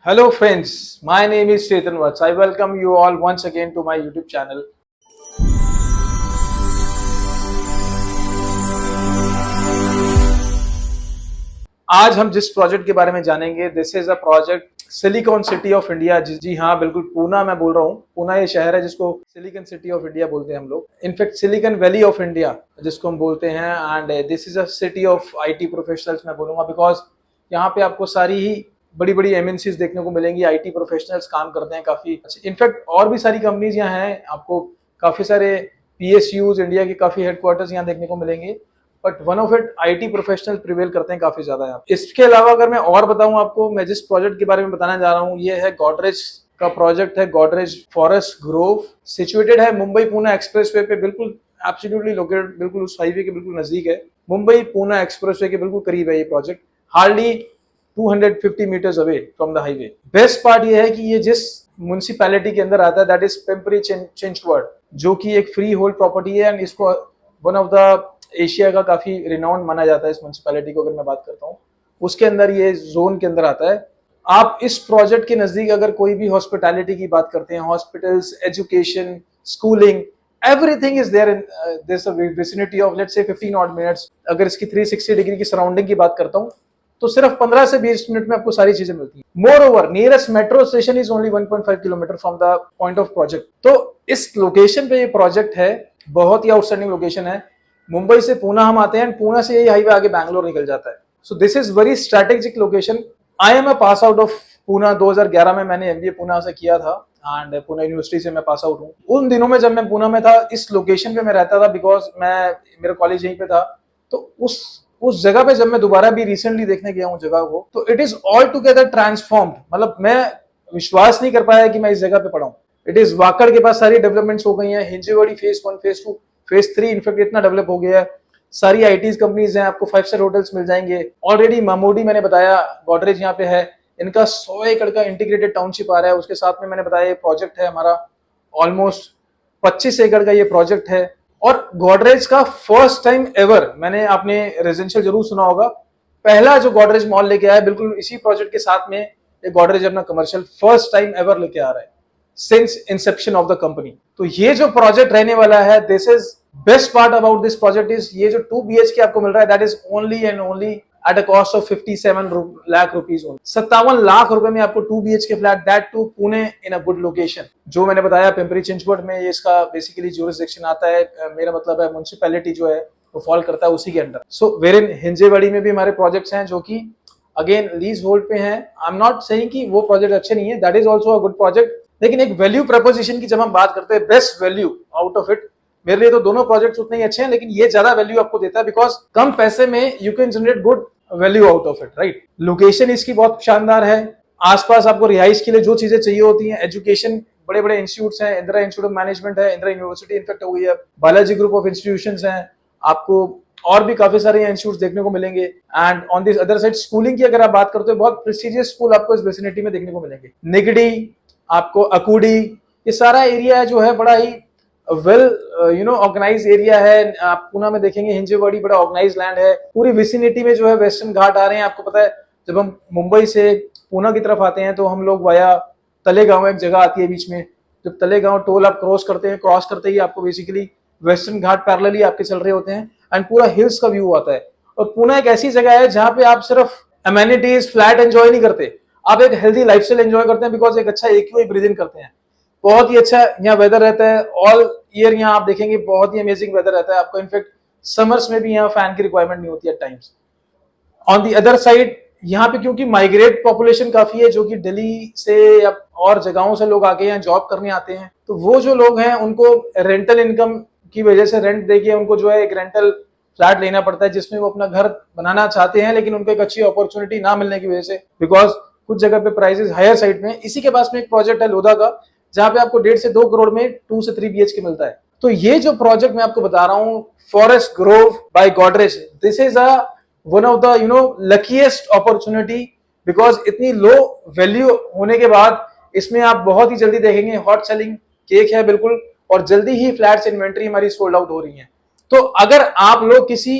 Hello friends, my name is Chetan Vats. I welcome you all once again to my YouTube channel. आज हम जिस project के बारे में जानेंगे, this is a project silicon city of India. जी हाँ, बिल्कुल पूना मैं बोल रहा हूँ। पूना ये शहर है जिसको सिलिकॉन सिटी ऑफ इंडिया बोलते हैं हम लोग। In fact silicon valley of India जिसको हम बोलते हैं। And this is a city of IT professionals मैं बोलूंगा, बिकॉज यहाँ पे आपको सारी ही बड़ी बड़ी एमएनसीज देखने को मिलेंगी। आईटी प्रोफेशनल्स काम करते हैं काफी। इनफैक्ट और भी सारी कंपनीज यहाँ हैं, आपको काफी सारे पीएसयूज इंडिया के काफी हेडक्वार्टर्स यहाँ देखने को मिलेंगे, but one of it IT professional prevail करते हैं काफी ज्यादा यहाँ। इसके अलावा अगर मैं और बताऊं आपको, मैं जिस प्रोजेक्ट के बारे में बताने जा रहा हूँ ये है गोदरेज का प्रोजेक्ट है। गोदरेज फॉरेस्ट ग्रोव सिचुएटेड है मुंबई पुणे एक्सप्रेसवे पे, बिल्कुल एब्सोल्युटली लोकेटेड, बिल्कुल उस हाईवे के बिल्कुल नजदीक है। मुंबई पुणे एक्सप्रेसवे के बिल्कुल करीब है ये project, hardly 250 metres away from the highway. Best part ये है कि ये जिस म्युनिसिपैलिटी के अंदर आता है दैट इज पिंपरी चिंचवड, जो कि एक फ्री होल्ड प्रॉपर्टी है। एंड इसको वन ऑफ द एशिया का काफी रिनाउंड माना जाता है इस म्युनिसिपैलिटी को। अगर मैं बात करता हूँ उसके अंदर, ये जोन के अंदर आता है। आप इस प्रोजेक्ट के नजदीक अगर कोई भी हॉस्पिटैलिटी की बात करते हैं, hospitals, education, schooling, everything is there in this vicinity of let's say 15 odd minutes. अगर इसकी 360 डिग्री की सराउंडिंग की बात करता हूँ तो सिर्फ 15 से 20 मिनट में आपको सारी चीजें मिलती हैं। More over nearest metro station is only 1.5 kilometre from the point of project. तो इस लोकेशन पे ये प्रोजेक्ट है, बहुत ही आउटस्टैंडिंग लोकेशन है। मुंबई से पुणे हम आते हैं, पुणे से ये हाईवे आगे बैंगलोर निकल जाता है। So this is very strategic location. I am a pass out of Pune. 2011 में मैंने एमबीए पुणे से किया था एंड पुणे यूनिवर्सिटी से मैं पास आउट हूँ। उन दिनों में जब मैं पुणे में था, इस लोकेशन पे मैं रहता था बिकॉज मेरा कॉलेज यहीं पे था। तो उस जगह पे जब मैं दोबारा भी रिसेंटली देखने गया हूँ जगह को, तो it is all together transformed. मतलब मैं विश्वास नहीं कर पाया कि मैं इस जगह पे पढ़ा हूँ। इट इज वाकड़ के पास सारी डेवलपमेंट्स हो गई हैं। Hinjewadi phase 1, phase 2, phase 3 in fact इतना डेवलप हो गया है। सारी आईटीज कंपनीज हैं, आपको 5 स्टार होटल्स मिल जाएंगे। ऑलरेडी मामोडी मैंने बताया, गोदरेज यहाँ पे है। इनका 100 एकड़ का इंटीग्रेटेड टाउनशिप आ रहा है। उसके साथ में मैंने बताया ये प्रोजेक्ट है हमारा, ऑलमोस्ट 25 एकड़ का ये प्रोजेक्ट है। और गोदरेज का फर्स्ट टाइम एवर, मैंने आपने रेजिडेंशियल जरूर सुना होगा, पहला जो गोदरेज मॉल लेके आया बिल्कुल इसी प्रोजेक्ट के साथ में, ये गोदरेज अपना कमर्शियल फर्स्ट टाइम एवर लेके आ रहा है since inception of the company. तो ये जो प्रोजेक्ट रहने वाला है, this is best part about this project is ये जो 2 BHK आपको मिल रहा है, that is only and only at a cost of 57 lakh rupees. 57 lakh रुपए में आपको 2 BHK flat, that too Pune in a good location. जो मैंने बताया पिंपरी चिंचवड में ये इसका बेसिकली ज्यूरिसडिक्शन आता है, मेरा मतलब है म्युनिसिपैलिटी जो है वो फॉल करता है उसी के अंडर। सो वेर इन हिंजेवाड़ी में भी हमारे प्रोजेक्ट्स हैं जो कि अगेन लीज होल्ड पे हैं। आई एम नॉट सेइंग कि वो प्रोजेक्ट अच्छे नहीं है, that is also a good project. लेकिन एक वैल्यू प्रपोजिशन की जब हम बात करते हैं, best value out of it, मेरे लिए तो दोनों प्रोजेक्ट्स उतने ही अच्छे हैं, लेकिन ये ज्यादा वैल्यू आपको देता है बिकॉज कम पैसे में you can generate good value out of it, right. Location इसकी बहुत शानदार है। आसपास आपको रिहाइश के लिए जो चीजें चाहिए होती हैं, एजुकेशन, बड़े बड़े इंस्टीट्यूट्स हैं। इंदिरा इंस्टीट्यूट ऑफ मैनेजमेंट है, इंदिरा यूनिवर्सिटी इनफेक्ट हो गई है, बालाजी ग्रुप ऑफ इंस्टीट्यूशंस हैं, आपको और भी काफी सारे इंस्टीट्यूट देखने को मिलेंगे। And on this other side schooling की अगर आप बात करते हो, बहुत प्रेस्टिजियस स्कूल आपको इस विसिनिटी में देखने को मिलेंगे। निगडी, आपको अकूडी, ये सारा एरिया जो है बड़ा ही वेल ऑर्गेनाइज एरिया है। आप पुणे में देखेंगे हिंजेवाड़ी बड़ा ऑर्गेनाइज लैंड है। पूरी विसिनिटी में जो है वेस्टर्न घाट आ रहे हैं। आपको पता है जब हम मुंबई से पुणे की तरफ आते हैं तो हम लोग वाया तलेगांव, एक जगह आती है बीच में, जब तलेगांव टोल आप क्रॉस करते हैं, क्रॉस करते ही आपको बेसिकली वेस्टर्न घाट पैरेलली आपके चल रहे होते हैं एंड पूरा हिल्स का व्यू आता है। और पुणे एक ऐसी जगह है जहां पे आप सिर्फ अमेनिटीज फ्लैट एंजॉय नहीं करते, आप एक हेल्दी लाइफस्टाइल एंजॉय करते हैं बिकॉज एक अच्छा AQI ब्रीद इन करते हैं। बहुत ही अच्छा यहाँ वेदर रहता है, ऑल ईयर यहाँ आप देखेंगे बहुत ही अमेजिंग वेदर रहता है आपको। इनफेक्ट समर्स में भी यहाँ फैन की रिक्वायरमेंट नहीं होती है times. On the other side यहाँ पे क्योंकि माइग्रेट पॉपुलेशन काफी है, जो कि दिल्ली से या और जगहों से लोग आके यहाँ जॉब करने आते हैं, तो वो जो लोग हैं उनको रेंटल इनकम की वजह से रेंट देके उनको जो है एक रेंटल फ्लैट लेना पड़ता है जिसमें वो अपना घर बनाना चाहते हैं, लेकिन उनको एक अच्छी अपॉर्चुनिटी ना मिलने की वजह से, बिकॉज कुछ जगह पे प्राइसेस हायर साइड में। इसी के पास में एक प्रोजेक्ट है लोधा का, जहां पे आपको 1.5 से 2 करोड़ में 2 से 3 BHK मिलता है। तो ये जो प्रोजेक्ट मैं आपको बता रहा हूँ, forest grove by Godrej, this is a one of the luckiest opportunity because इतनी लो वैल्यू होने के बाद इसमें आप बहुत ही जल्दी देखेंगे हॉट सेलिंग केक है बिल्कुल, और जल्दी ही फ्लैट्स इन्वेंट्री हमारी सोल्ड आउट हो रही है। तो अगर आप लोग किसी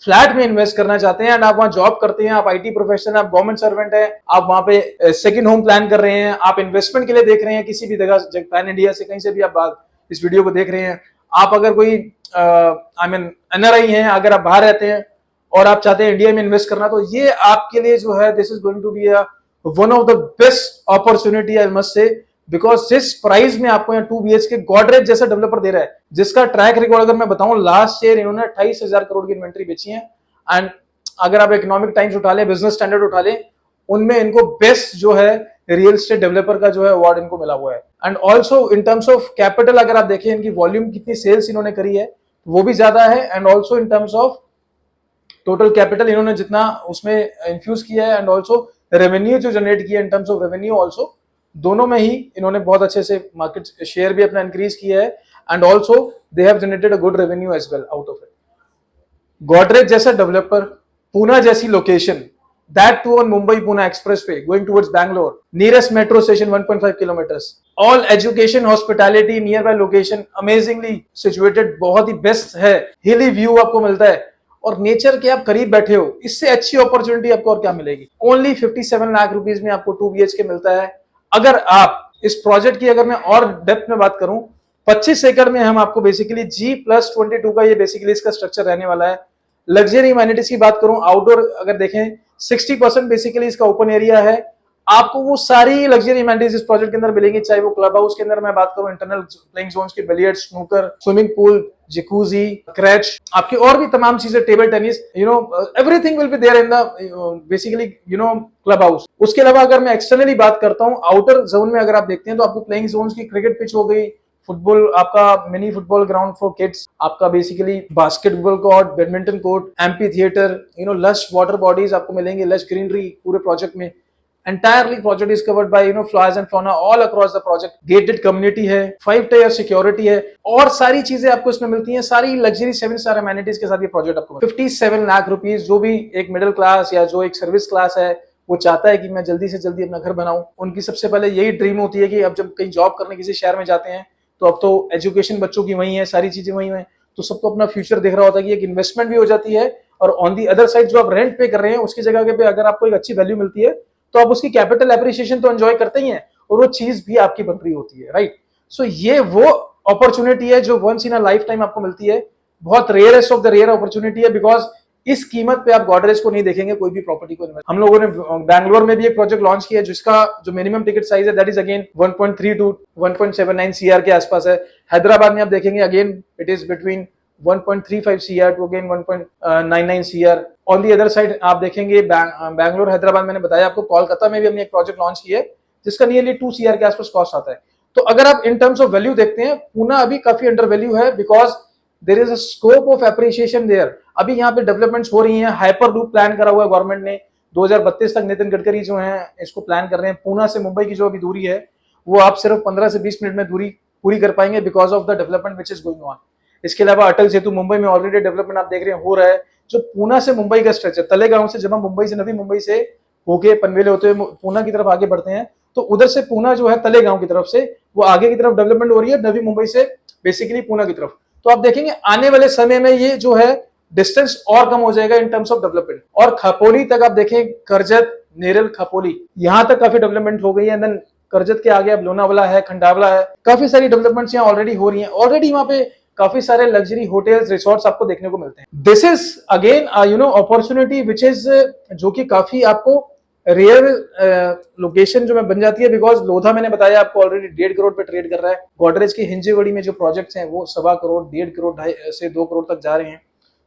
फ्लैट में इन्वेस्ट करना चाहते हैं एंड आप वहां जॉब करते हैं, आप आईटी प्रोफेशनल, आप गवर्नमेंट सर्वेंट है, आप वहां पे सेकंड होम प्लान कर रहे हैं, आप इन्वेस्टमेंट के लिए देख रहे हैं किसी भी जगह पैन इंडिया से कहीं से भी आप बात इस वीडियो को देख रहे हैं, आप अगर कोई आई मीन एनआरआई हैं, अगर आप बाहर रहते हैं और आप चाहते हैं इंडिया में इन्वेस्ट करना, तो ये आपके लिए जो है this is going to be one of the best opportunity I must say, because जिस प्राइस में आपको यहाँ 2 BHK गॉडरेज जैसा डेवलपर दे रहा है, जिसका ट्रैक रिकॉर्ड अगर मैं बताऊं, लास्ट ईयर इन्होंने 28,000 करोड़ की इन्वेंट्री बेची है एंड अगर आप इकोनॉमिक टाइम्स उठा लें, बिजनेस स्टैंडर्ड उठा लें, उनमें इनको बेस्ट जो है रियल एस्टेट डेवलपर का जो है अवार्ड इनको मिला हुआ है। And also in terms of capital अगर आप देखें इनकी वॉल्यूम कितनी सेल्स इन्होंने करी है वो भी ज्यादा है, and also in terms of total capital इन्होंने जितना उसमें इंफ्यूज किया है एंड ऑल्सो रेवेन्यू जो जनरेट किया in terms of revenue also, दोनों में ही इन्होंने बहुत अच्छे से मार्केट शेयर भी अपना इंक्रीज किया है and also they have generated a good revenue as well out of it. Godrej जैसा डेवलपर, पूना जैसी location, that too on Mumbai Poona expressway going towards Bangalore, nearest metro station 1.5 kilometres, all education hospitality nearby location, amazingly situated, बहुत ही best है, हिली view आपको मिलता है और नेचर के आप करीब बैठे हो, इससे अच्छी अपॉर्चुनिटी आपको और क्या मिलेगी। ओनली 57 लाख रुपीज में आपको 2 BHK मिलता है। अगर आप इस प्रोजेक्ट की अगर मैं और डेप्थ में बात करूं, 25 एकड़ में हम आपको बेसिकली G+22 का ये बेसिकली इसका स्ट्रक्चर रहने वाला है। लग्जरी अमेनिटीज की बात करूं, आउटडोर अगर देखें 60% बेसिकली इसका ओपन एरिया है, आपको वो सारी लग्जरी अमेनिटीज इस प्रोजेक्ट के अंदर मिलेंगी, चाहे वो क्लब हाउस के अंदर मैं बात करूं, इंटरनल प्लेइंग जोन्स की, billiard, snooker, swimming pool, jacuzzi, creche, आपकी और भी तमाम चीजें, table tennis, everything will be there in the basically club house. उसके अलावा अगर मैं एक्सटर्नली बात करता हूं, आउटर जोन में अगर आप देखते हैं तो आपको प्लेइंग जोन्स की क्रिकेट पिच हो गई, फुटबॉल आपका mini football ground for kids, आपका basically basketball court, badminton court, amphi theatre, lush water bodies आपको मिलेंगे, लश ग्रीनरी पूरे प्रोजेक्ट में। Entirely project is covered by flowers and fauna all across the project, gated community है, 5 tier security है और सारी चीजें आपको इसमें मिलती हैं, सारी लग्जरी 7 स्टार अमेनिटीज के साथ ये प्रोजेक्ट आपको 57 लाख रुपीस। जो भी एक मिडिल क्लास या जो एक सर्विस क्लास है वो चाहता है कि मैं जल्दी से जल्दी अपना घर बनाऊं, उनकी सबसे पहले यही ड्रीम होती है कि अब जब कहीं जॉब करने किसी शहर में जाते हैं तो अब तो एजुकेशन बच्चों की वहीं है, सारी चीजें वहीं है, तो सबको अपना फ्यूचर देख रहा होता है कि एक इन्वेस्टमेंट भी हो जाती है और ऑन दी अदर साइड जो आप रेंट पे कर रहे हैं उसकी जगह पे अगर आपको एक अच्छी वैल्यू मिलती है तो आप उसकी कैपिटल एप्रिसिएशन तो एंजॉय करते ही हैं और वो चीज भी आपकी बन रही होती है, राइट। सो ये वो अपॉर्चुनिटी है जो once in a lifetime आपको मिलती है, बहुत rarest of the rare opportunity है, बिकॉज इस कीमत पे आप गॉडरेज को नहीं देखेंगे कोई भी प्रॉपर्टी को। हम लोगों ने बैंगलोर में भी एक प्रोजेक्ट लॉन्च किया जिसका जो मिनिमम टिकट साइज है that is again 1.3 to 1.79 CR के आसपास है। हैदराबाद में आप देखेंगे again it is between 1.35 CR to again 1.99 CR। On the other side आप देखेंगे बैंगलोर, हैदराबाद, मैंने बताया आपको, कोलकाता में भी हमने एक प्रोजेक्ट लॉन्च किया है जिसका नियरली 2 CR के आसपास कॉस्ट आता है। तो अगर आप इन टर्म्स ऑफ वैल्यू देखते हैं, पूना अभी काफी अंडर वैल्यू है because there is a scope of appreciation there. अभी यहाँ पे डेवलपमेंट्स हो रही हैं, हाइपर लूप प्लान करा हुआ है गवर्नमेंट ने, 2032 तक नितिन गडकरी जो है इसको प्लान कर रहे हैं। पूना से मुंबई की जो अभी दूरी है वो आप सिर्फ 15 से 20 मिनट में दूरी पूरी कर पाएंगे because of the development which is going on. इसके अलावा अटल सेतु मुंबई में ऑलरेडी डेवलपमेंट आप देख रहे हैं हो रहा है। जो पूना से मुंबई का स्ट्रेच है, तलेगांव से जब हम मुंबई से नवी मुंबई से होके पनवेल होते हुए पूना की तरफ आगे बढ़ते हैं तो उधर से पूना जो है तलेगांव की तरफ से वो आगे की तरफ डेवलपमेंट हो रही है, नवी मुंबई से बेसिकली पूना की तरफ। तो आप देखेंगे आने वाले समय में ये जो है डिस्टेंस और कम हो जाएगा इन टर्म्स ऑफ डेवलपमेंट। और खपोली तक आप देखें, करजत, नेरल, खपोली, यहां तक काफी डेवलपमेंट हो गई है। देन करजत के आगे अब लोनावाला है, खंडावला है, काफी सारी डेवलपमेंट्स यहाँ ऑलरेडी हो रही हैं। ऑलरेडी वहां पे काफी सारे लग्जरी होटल्स, रिसोर्ट्स आपको देखने को मिलते हैं। This is again opportunity which is जो कि काफी आपको रेयर लोकेशन जो में बन जाती है बिकॉज लोधा मैंने बताया आपको ऑलरेडी 1.5 करोड़ पे ट्रेड कर रहा है। गोदरेज की हिंजेवड़ी में जो प्रोजेक्ट्स हैं वो 1.25 करोड़, 1.5 करोड़, 2.5 से 2 करोड़ तक जा रहे हैं।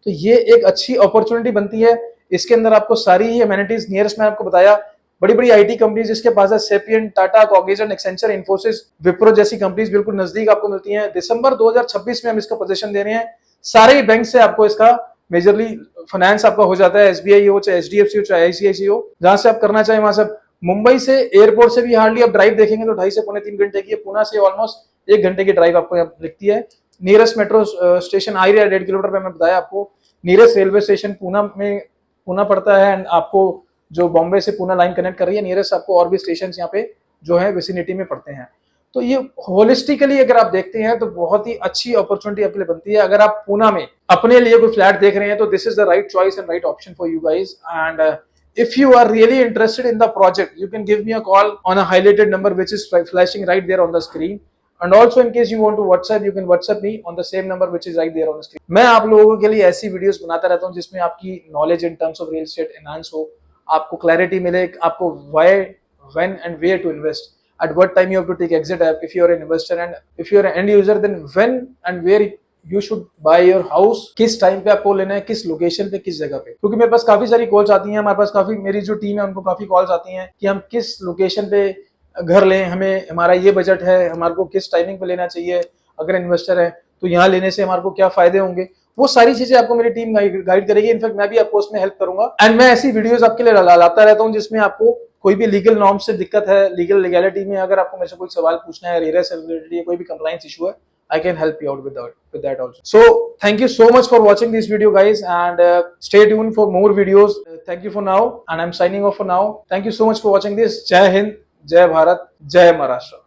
तो ये एक अच्छी अपॉर्चुनिटी बनती है। इसके अंदर आपको सारी ही अमेनिटीज नियरेस्ट में आपको बताया, बड़ी बड़ी आईटी कंपनीज इसके पास है, sapien, Tata, Cognizant, Accenture, Infosys, Wipro जैसी कंपनीज बिल्कुल नजदीक आपको मिलती हैं। दिसंबर 2026 में हम इसका पोजीशन दे रहे हैं। सारे बैंक से आपको इसका मेजरली फाइनेंस आपका हो जाता है, एसबीआई हो चाहे एचडीएफसी हो चाहे आईसीआईसी हो, जहां से आप करना चाहें वहां से। मुंबई से एयरपोर्ट से भी हार्डली आप ड्राइव देखेंगे तो 2.5 से पौने 3 घंटे की है। पुणे से ऑलमोस्ट 1 घंटे की ड्राइव आपको यहाँ लिखती है। नियरेस्ट मेट्रो स्टेशन आइरिया 1.5 किलोमीटर पे मैं बताया आपको। नियरेस्ट रेलवे स्टेशन पूना पड़ता है एंड आपको जो बॉम्बे से पूना लाइन कनेक्ट कर रही है, नियरेस्ट आपको और भी स्टेशन यहाँ पे जो है विसिनिटी में पड़ते हैं। तो ये होलिस्टिकली अगर आप देखते हैं तो बहुत ही अच्छी अपॉर्चुनिटी आपके लिए बनती है। अगर आप पूना में अपने लिए कोई फ्लैट देख रहे हैं तो this is the right choice and right option for you guys. And if you are really interested in the project, you can give me a call on a highlighted number which is flashing right there on the screen. And also in case you want to WhatsApp, you can WhatsApp me on the same number which is right there on the screen. मैं आप लोगों के लिए ऐसी videos बनाता रहता हूँ जिसमें आपकी knowledge in terms of real estate enhance हो, आपको क्लैरिटी मिले, आपको why, when and where to invest, at what time you have to take exit if you are an investor, and if you are an end user then when and where you should by your house, किस time पे आपको लेना है, किस location पे, किस जगह पे। क्योंकि मेरे पास काफी सारी कॉल्स आती हैं, हमारे पास काफी, मेरी जो टीम है उनको काफी कॉल्स आती हैं कि हम किस लोकेशन पे घर लें, हमें, हमारा ये बजट है, हमारे को किस टाइमिंग पे लेना चाहिए, अगर इन्वेस्टर है तो यहाँ लेने से हमारे को क्या फायदे होंगे। वो सारी चीजें आपको मेरी टीम गाइड करेगी। इनफैक्ट मैं भी आपको उसमें हेल्प करूंगा। एंड मैं ऐसी वीडियोस आपके लिए लाता रहता हूँ जिसमें आपको कोई भी लीगल नॉर्म से दिक्कत है, लीगैलिटी में अगर आपको मेरे से कोई सवाल पूछना है, रेरा से रिलेटेड या कोई भी कंप्लायंस इशू है, I can help you out with that also. So thank you so much for watching this video guys, and stay tuned for more videos. Thank you for now, and I'm signing off for now. Thank you so much for watching this. Jai Hind, Jai Bharat, Jai Maharashtra.